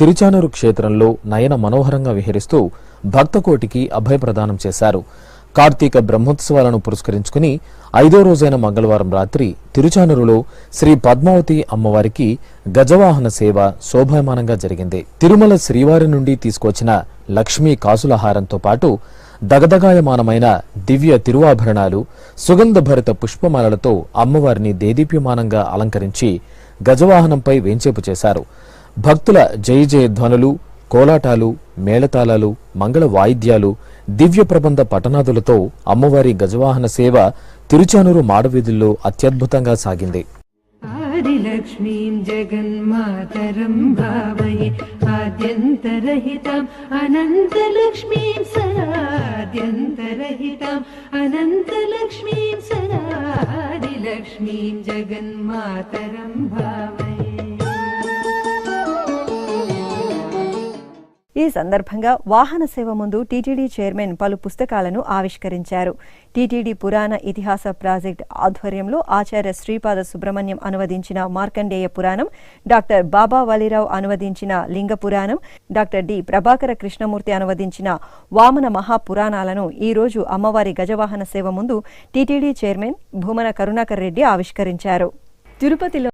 తిరుచానూరు క్షేత్రంలో నయన మనోహరంగా విహరిస్తూ భక్తకోటికి అభయప్రదానం చేశారు. కార్తీక బ్రహ్మోత్సవాలను పురస్కరించుకుని 5వ రోజైన మంగళవారం రాత్రి తిరుచానూరులో శ్రీ పద్మావతి అమ్మవారికి గజవాహన సేవ శోభాయమానంగా జరిగింది. తిరుమల శ్రీవారి నుండి తీసుకొచ్చిన లక్ష్మీ కాసులహారంతో పాటు దగదగాయమానమైన దివ్య తిరువాభరణాలు, సుగంధభరిత పుష్పమాలలతో అమ్మవారిని దేదీప్యమానంగా అలంకరించి గజవాహనంపై వేంచేపు చేశారు. భక్తుల జయ జయ ధ్వనులు, కోలాటాలు, మేళతాళాలు, మంగళ వాయిద్యాలు, దివ్య ప్రబంధ పఠనాదులతో అమ్మవారి గజవాహన సేవ తిరుచానూరు మాడవీధుల్లో అత్యద్భుతంగా సాగింది. ఆదిలక్ష్మీం జగన్మాతరం భావయే ఆద్యంతరహితం అనంతలక్ష్మీం సరాద్యంతరహితం అనంతలక్ష్మీం సరా ఆదిలక్ష్మీం జగన్మాతరం భావయే. ఈ సందర్భంగా వాహన సేవ ముందు టీటీడీ చైర్మన్ పలు పుస్తకాలను ఆవిష్కరించారు. టీటీడీ పురాణ ఇతిహాస ప్రాజెక్ట్ ఆధ్వర్యంలో ఆచార్య శ్రీపాద సుబ్రహ్మణ్యం అనువదించిన మార్కండేయ పురాణం, డాక్టర్ బాబా వలిరావు అనువదించిన లింగ పురాణం, డాక్టర్ డి ప్రభాకర కృష్ణమూర్తి అనువదించిన వామన మహాపురాణాలను ఈ రోజు అమ్మవారి గజవాహన సేవ ముందు టీటీడీ చైర్మన్ భూమన కరుణాకర్ రెడ్డి ఆవిష్కరించారు. తిరుపతిలో